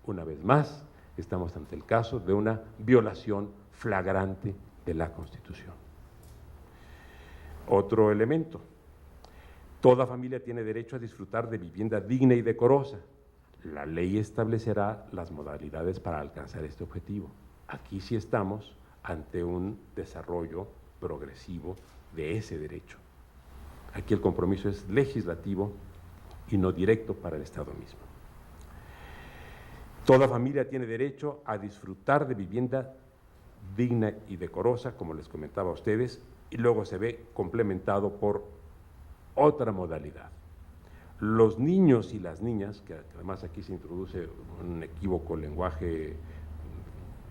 Una vez más, estamos ante el caso de una violación flagrante de la Constitución. Otro elemento: toda familia tiene derecho a disfrutar de vivienda digna y decorosa. La ley establecerá las modalidades para alcanzar este objetivo. Aquí sí estamos ante un desarrollo progresivo de ese derecho. Aquí el compromiso es legislativo y no directo para el Estado mismo. Toda familia tiene derecho a disfrutar de vivienda digna y decorosa, como les comentaba a ustedes, y luego se ve complementado por otra modalidad. Los niños y las niñas, que además aquí se introduce un equívoco lenguaje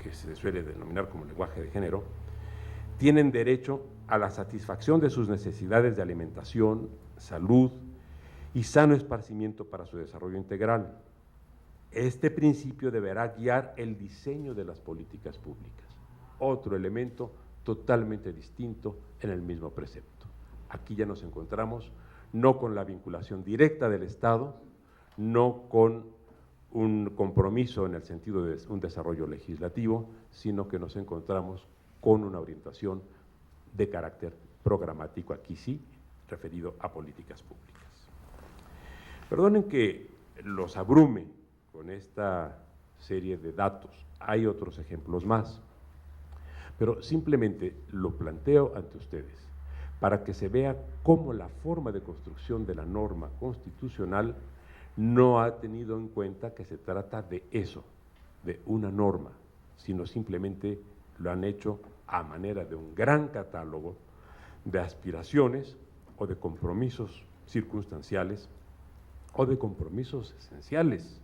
que se suele denominar como lenguaje de género, tienen derecho a la satisfacción de sus necesidades de alimentación, salud y sano esparcimiento para su desarrollo integral. Este principio deberá guiar el diseño de las políticas públicas. Otro elemento totalmente distinto en el mismo precepto. Aquí ya nos encontramos no con la vinculación directa del Estado, no con un compromiso en el sentido de un desarrollo legislativo, sino que nos encontramos con una orientación de carácter programático, aquí sí, referido a políticas públicas. Perdonen que los abrume con esta serie de datos, hay otros ejemplos más, pero simplemente lo planteo ante ustedes para que se vea cómo la forma de construcción de la norma constitucional no ha tenido en cuenta que se trata de eso, de una norma, sino simplemente lo han hecho a manera de un gran catálogo de aspiraciones o de compromisos circunstanciales o de compromisos esenciales,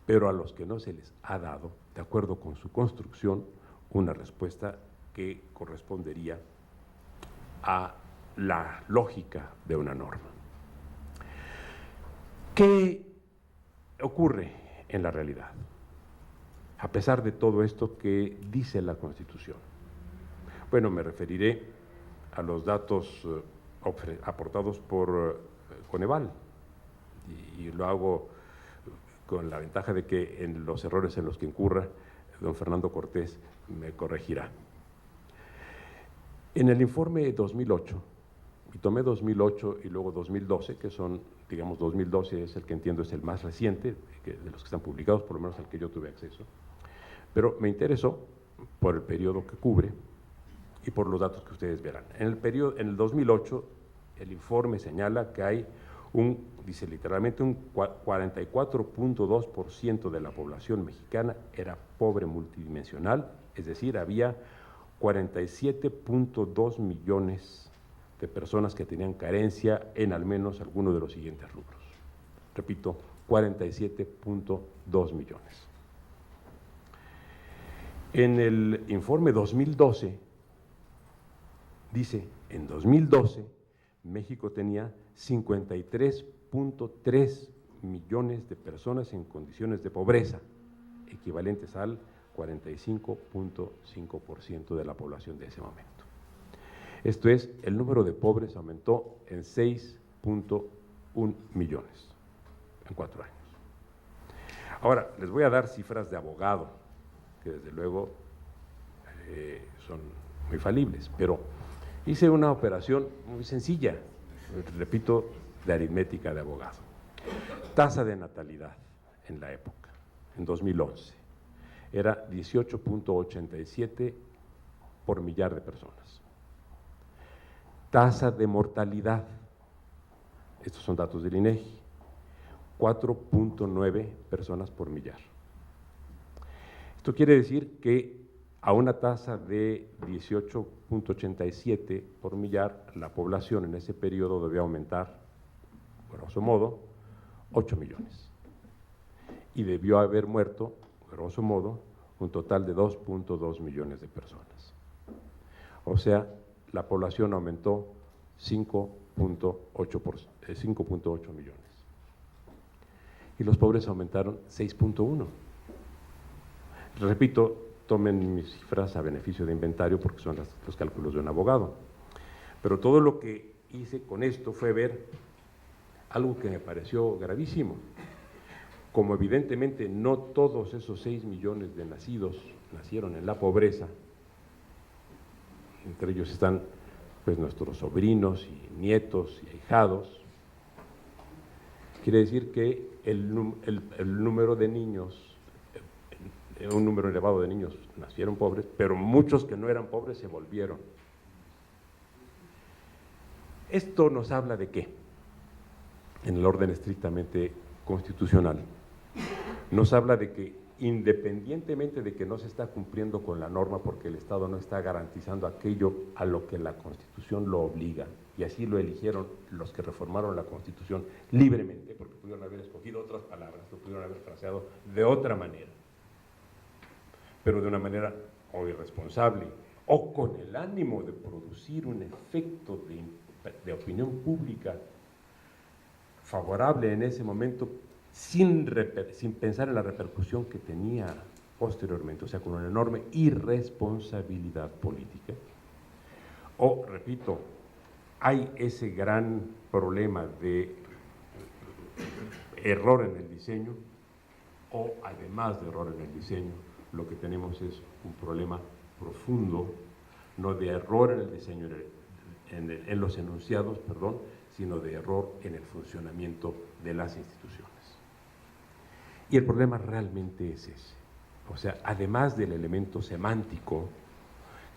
pero a los que no se les ha dado, de acuerdo con su construcción, una respuesta que correspondería a la lógica de una norma. ¿Qué ocurre en la realidad? A pesar de todo esto que dice la Constitución. Bueno, me referiré a los datos aportados por Coneval y lo hago con la ventaja de que en los errores en los que incurra, don Fernando Cortés me corregirá. En el informe 2008, y tomé 2008 y luego 2012, que son, digamos, 2012 es el que entiendo es el más reciente de los que están publicados, por lo menos al que yo tuve acceso, pero me interesó por el periodo que cubre y por los datos que ustedes verán. En el 2008, el informe señala que hay dice literalmente, un 44.2% de la población mexicana era pobre multidimensional, es decir, había 47.2 millones de personas que tenían carencia en al menos alguno de los siguientes rubros. Repito, 47.2 millones. En el informe 2012, dice, en 2012, México tenía 53.3 millones de personas en condiciones de pobreza, equivalentes al 45.5% de la población de ese momento. Esto es, el número de pobres aumentó en 6.1 millones en 4 años. Ahora, les voy a dar cifras de abogado, que desde luego son muy falibles, pero hice una operación muy sencilla, repito, de aritmética de abogado. Tasa de natalidad en la época, en 2011, era 18.87 por millar de personas. Tasa de mortalidad, estos son datos del INEGI, 4.9 personas por millar. Esto quiere decir que a una tasa de 18.87 por millar, la población en ese periodo debía aumentar, grosso modo, 8 millones. Y debió haber muerto, grosso modo, un total de 2.2 millones de personas. O sea, la población aumentó 5.8 millones. Y los pobres aumentaron 6.1. Repito, tomen mis cifras a beneficio de inventario porque son los cálculos de un abogado. Pero todo lo que hice con esto fue ver algo que me pareció gravísimo. como evidentemente no todos esos 6 millones de nacidos nacieron en la pobreza, entre ellos están pues nuestros sobrinos y nietos y ahijados, quiere decir que el número de niños, un número elevado de niños nacieron pobres, pero muchos que no eran pobres se volvieron. ¿Esto nos habla de qué? En el orden estrictamente constitucional, nos habla de que independientemente de que no se está cumpliendo con la norma porque el Estado no está garantizando aquello a lo que la Constitución lo obliga, y así lo eligieron los que reformaron la Constitución libremente, porque pudieron haber escogido otras palabras, lo pudieron haber fraseado de otra manera, pero de una manera o irresponsable, o con el ánimo de producir un efecto de opinión pública favorable en ese momento, sin pensar en la repercusión que tenía posteriormente, o sea, con una enorme irresponsabilidad política. O, repito, hay ese gran problema de error en el diseño, o además de error en el diseño, lo que tenemos es un problema profundo, no de error en el diseño, en los enunciados, perdón, sino de error en el funcionamiento de las instituciones. Y el problema realmente es ese. O sea, además del elemento semántico,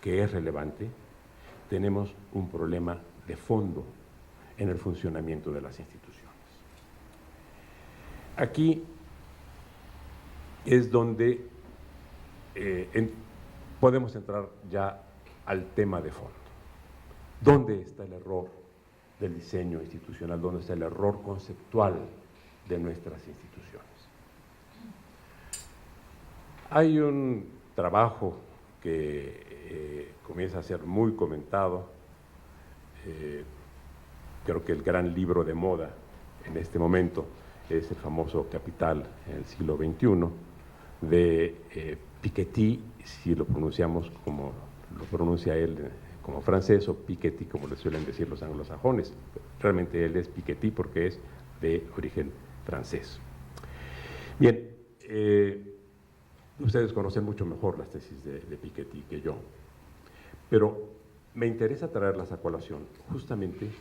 que es relevante, tenemos un problema de fondo en el funcionamiento de las instituciones. Aquí es donde podemos entrar ya al tema de fondo. ¿Dónde está el error del diseño institucional? ¿Dónde está el error conceptual de nuestras instituciones? Hay un trabajo que comienza a ser muy comentado, creo que el gran libro de moda en este momento es el famoso Capital en el siglo XXI, de Piketty, si lo pronunciamos como lo pronuncia él, como francés, o Piketty, como le suelen decir los anglosajones. Realmente él es Piketty porque es de origen francés. Bien, ustedes conocen mucho mejor las tesis de Piketty que yo, pero me interesa traerlas a colación justamente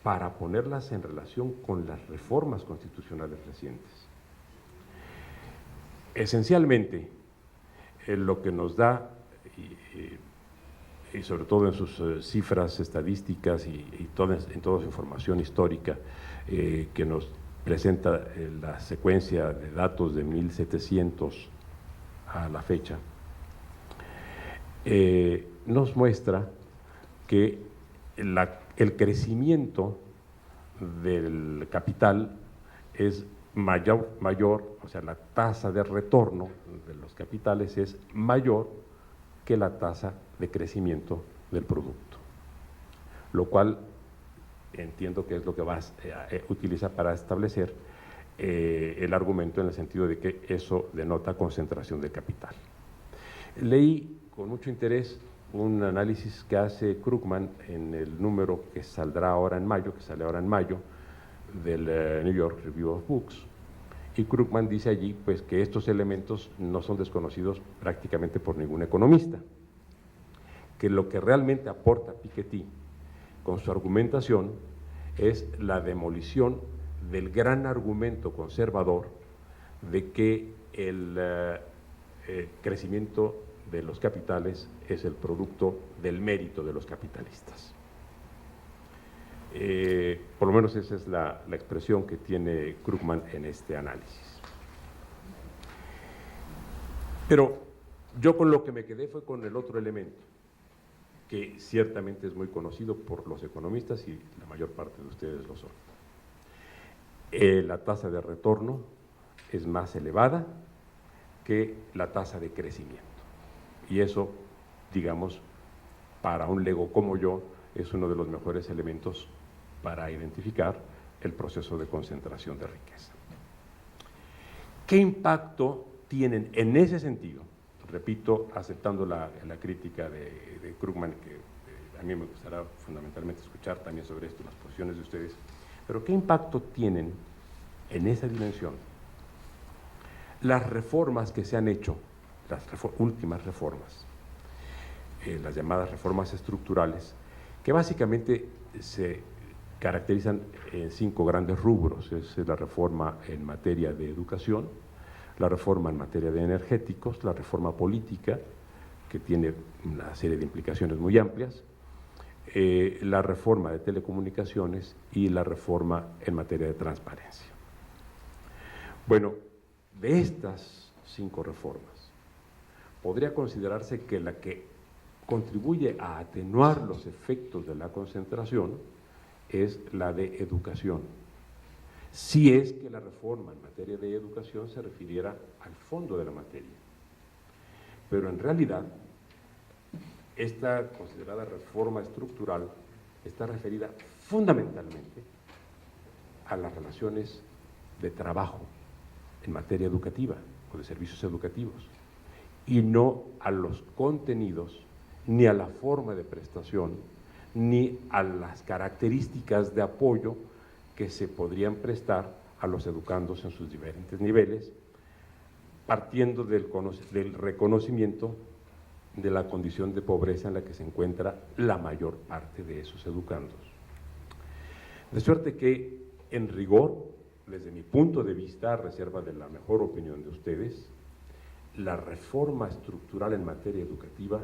para ponerlas en relación con las reformas constitucionales recientes. Esencialmente, lo que nos da, y sobre todo en sus cifras estadísticas y en toda su información histórica que nos presenta la secuencia de datos de 1700 a la fecha, nos muestra que el crecimiento del capital es mayor, o sea, la tasa de retorno de los capitales es mayor que la tasa de crecimiento del producto, lo cual entiendo que es lo que vas a utilizar para establecer el argumento, en el sentido de que eso denota concentración de capital. Leí con mucho interés un análisis que hace Krugman en el número que saldrá ahora en mayo, del New York Review of Books, y Krugman dice allí pues que estos elementos no son desconocidos prácticamente por ningún economista, que lo que realmente aporta Piketty con su argumentación es la demolición del gran argumento conservador de que el crecimiento de los capitales es el producto del mérito de los capitalistas. Por lo menos esa es la expresión que tiene Krugman en este análisis. Pero yo con lo que me quedé fue con el otro elemento, que ciertamente es muy conocido por los economistas y la mayor parte de ustedes lo son. La tasa de retorno es más elevada que la tasa de crecimiento. Y eso, digamos, para un lego como yo, es uno de los mejores elementos para identificar el proceso de concentración de riqueza. ¿Qué impacto tienen en ese sentido? Repito, aceptando la crítica de Krugman, que a mí me gustará fundamentalmente escuchar también sobre esto, las posiciones de ustedes, pero ¿qué impacto tienen en esa dimensión las reformas que se han hecho, las últimas reformas, las llamadas reformas estructurales, que básicamente se caracterizan en 5 grandes rubros. Es la reforma en materia de educación, la reforma en materia de energéticos, la reforma política, que tiene una serie de implicaciones muy amplias, la reforma de telecomunicaciones y la reforma en materia de transparencia. Bueno, de estas 5 reformas, podría considerarse que la que contribuye a atenuar los efectos de la concentración es la de educación, si es que la reforma en materia de educación se refiriera al fondo de la materia. Pero en realidad, esta considerada reforma estructural está referida fundamentalmente a las relaciones de trabajo en materia educativa o de servicios educativos, y no a los contenidos, ni a la forma de prestación, ni a las características de apoyo que se podrían prestar a los educandos en sus diferentes niveles, partiendo del reconocimiento de la condición de pobreza en la que se encuentra la mayor parte de esos educandos. De suerte que, en rigor, desde mi punto de vista, a reserva de la mejor opinión de ustedes, la reforma estructural en materia educativa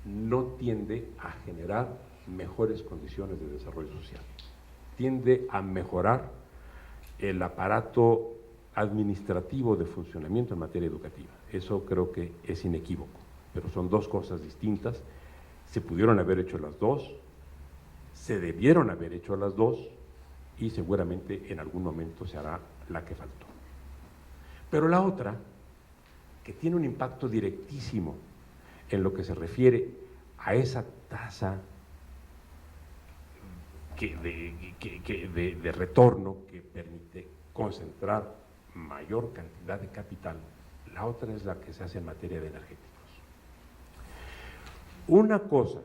no tiende a generar mejores condiciones de desarrollo social, tiende a mejorar el aparato administrativo de funcionamiento en materia educativa. Eso creo que es inequívoco, pero son 2 cosas distintas. Se pudieron haber hecho las 2, se debieron haber hecho las 2, y seguramente en algún momento se hará la que faltó. Pero la otra, que tiene un impacto directísimo en lo que se refiere a esa tasa de retorno que permite concentrar mayor cantidad de capital, la otra es la que se hace en materia de energéticos. Una cosa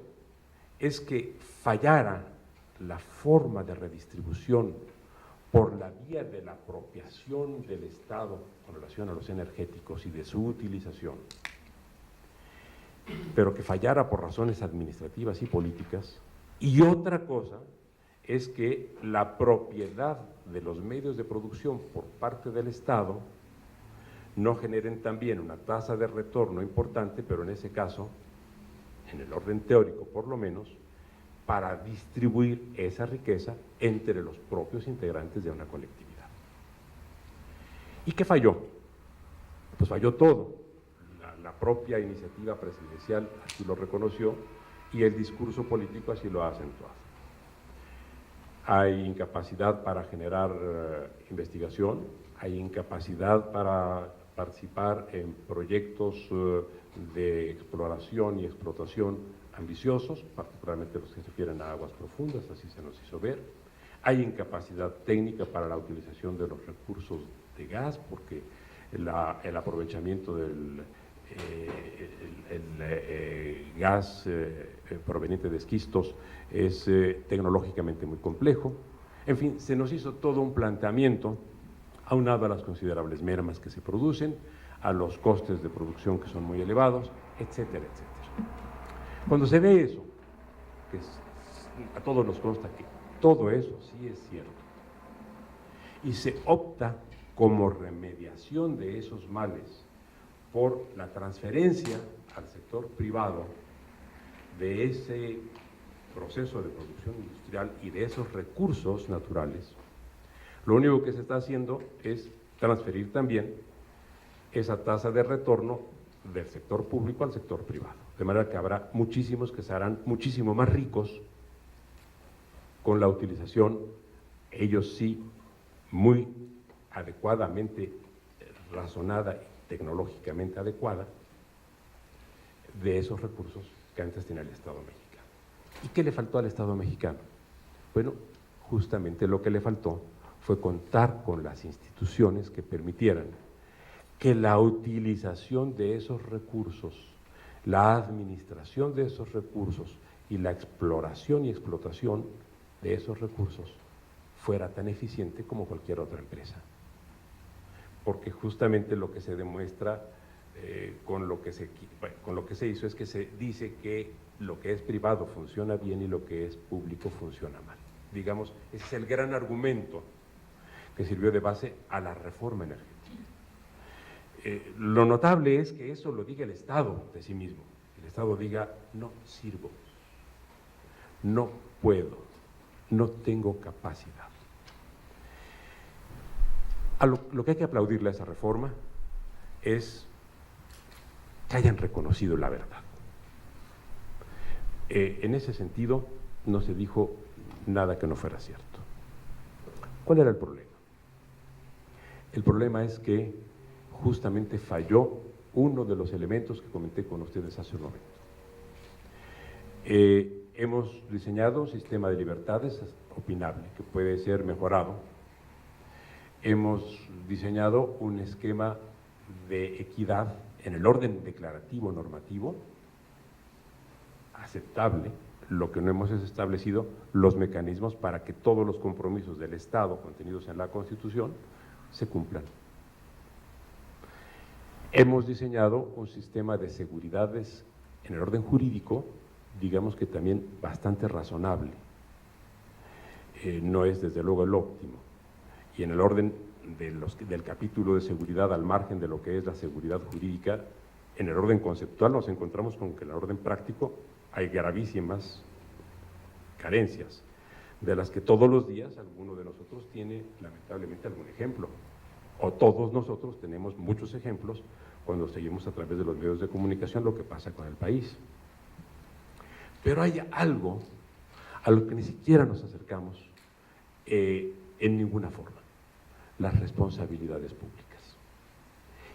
es que fallara la forma de redistribución por la vía de la apropiación del Estado con relación a los energéticos y de su utilización, pero que fallara por razones administrativas y políticas, y otra cosa es que la propiedad de los medios de producción por parte del Estado no generen también una tasa de retorno importante, pero en ese caso, en el orden teórico por lo menos, para distribuir esa riqueza entre los propios integrantes de una colectividad. ¿Y qué falló? Pues falló todo. La propia iniciativa presidencial así lo reconoció y el discurso político así lo ha acentuado. Hay incapacidad para generar investigación, hay incapacidad para participar en proyectos de exploración y explotación ambiciosos, particularmente los que se refieren a aguas profundas, así se nos hizo ver. Hay incapacidad técnica para la utilización de los recursos de gas, porque el aprovechamiento del gas proveniente de esquistos es tecnológicamente muy complejo. En fin, se nos hizo todo un planteamiento aunado a las considerables mermas que se producen, a los costes de producción que son muy elevados, etcétera, etcétera. Cuando se ve eso, que a todos nos consta que todo eso sí es cierto, y se opta como remediación de esos males por la transferencia al sector privado de ese proceso de producción industrial y de esos recursos naturales, lo único que se está haciendo es transferir también esa tasa de retorno del sector público al sector privado, de manera que habrá muchísimos que se harán muchísimo más ricos con la utilización, ellos sí, muy adecuadamente razonada y tecnológicamente adecuada, de esos recursos que antes tenía el Estado mexicano. ¿Y qué le faltó al Estado mexicano? Bueno, justamente lo que le faltó fue contar con las instituciones que permitieran que la utilización de esos recursos, la administración de esos recursos y la exploración y explotación de esos recursos fuera tan eficiente como cualquier otra empresa. porque justamente lo que se demuestra con lo que se hizo es que se dice que lo que es privado funciona bien y lo que es público funciona mal. Digamos, ese es el gran argumento que sirvió de base a la reforma energética. Lo notable es que eso lo diga el Estado de sí mismo. El Estado diga, no sirvo, no puedo, no tengo capacidad. Lo que hay que aplaudirle a esa reforma es que hayan reconocido la verdad. En ese sentido, no se dijo nada que no fuera cierto. ¿Cuál era el problema? El problema es que justamente falló uno de los elementos que comenté con ustedes hace un momento. Hemos diseñado un sistema de libertades opinable, que puede ser mejorado. Hemos diseñado un esquema de equidad en el orden declarativo normativo, aceptable. Lo que no hemos es establecido los mecanismos para que todos los compromisos del Estado contenidos en la Constitución se cumplan. Hemos diseñado un sistema de seguridades en el orden jurídico, digamos que también bastante razonable. No es desde luego el óptimo. Y en el orden del capítulo de seguridad, al margen de lo que es la seguridad jurídica, en el orden conceptual nos encontramos con que en el orden práctico hay gravísimas carencias, de las que todos los días alguno de nosotros tiene lamentablemente algún ejemplo, o todos nosotros tenemos muchos ejemplos cuando seguimos a través de los medios de comunicación lo que pasa con el país. Pero hay algo a lo que ni siquiera nos acercamos en ninguna forma: las responsabilidades públicas.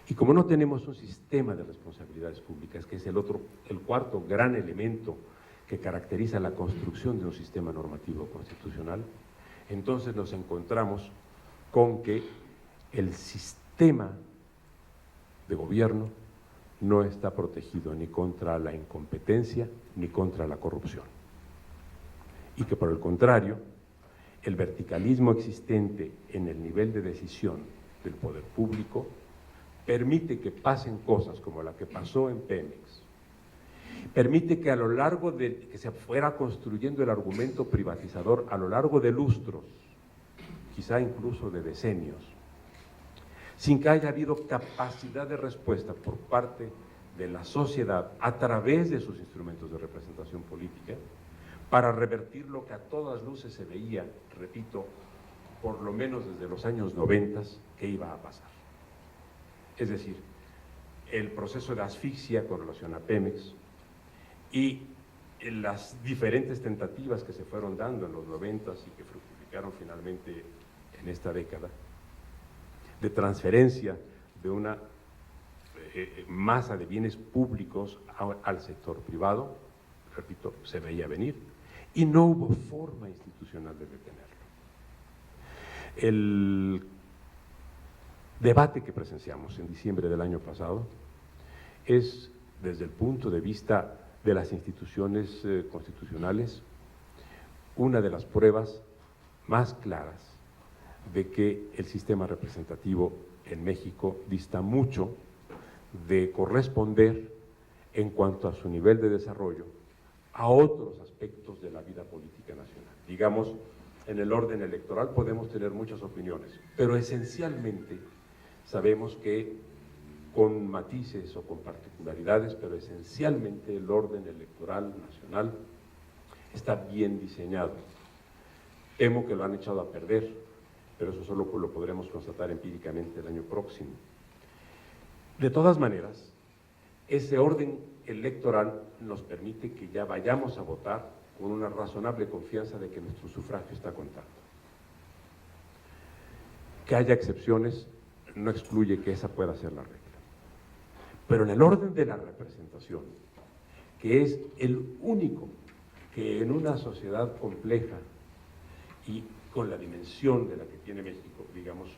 Y como no tenemos un sistema de responsabilidades públicas, que es el cuarto gran elemento que caracteriza la construcción de un sistema normativo constitucional, entonces nos encontramos con que el sistema de gobierno no está protegido ni contra la incompetencia ni contra la corrupción. Y que por el contrario, el verticalismo existente en el nivel de decisión del poder público permite que pasen cosas como la que pasó en Pemex, permite que a lo largo de que se fuera construyendo el argumento privatizador a lo largo de lustros, quizá incluso de decenios, sin que haya habido capacidad de respuesta por parte de la sociedad a través de sus instrumentos de representación política para revertir lo que a todas luces se veía, repito, por lo menos desde los años 90, que iba a pasar. Es decir, el proceso de asfixia con relación a Pemex y las diferentes tentativas que se fueron dando en los 90 y que fructificaron finalmente en esta década, de transferencia de una masa de bienes públicos al sector privado, repito, se veía venir y no hubo forma institucional de detenerlo. El debate que presenciamos en diciembre del año pasado es, desde el punto de vista de las instituciones constitucionales, una de las pruebas más claras de que el sistema representativo en México dista mucho de corresponder en cuanto a su nivel de desarrollo a otros aspectos de la vida política nacional. Digamos, en el orden electoral podemos tener muchas opiniones, pero esencialmente sabemos que con matices o con particularidades, pero esencialmente el orden electoral nacional está bien diseñado. Temo que lo han echado a perder, pero eso solo lo podremos constatar empíricamente el año próximo. De todas maneras, ese orden electoral nos permite que ya vayamos a votar con una razonable confianza de que nuestro sufragio está contando. Que haya excepciones no excluye que esa pueda ser la regla. Pero en el orden de la representación, que es el único que en una sociedad compleja y con la dimensión de la que tiene México, digamos,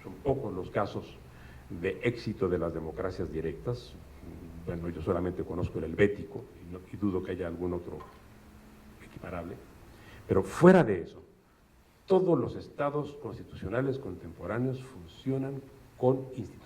son pocos los casos de éxito de las democracias directas. Bueno, yo solamente conozco el helvético y dudo que haya algún otro equiparable, pero fuera de eso, todos los estados constitucionales contemporáneos funcionan con instituciones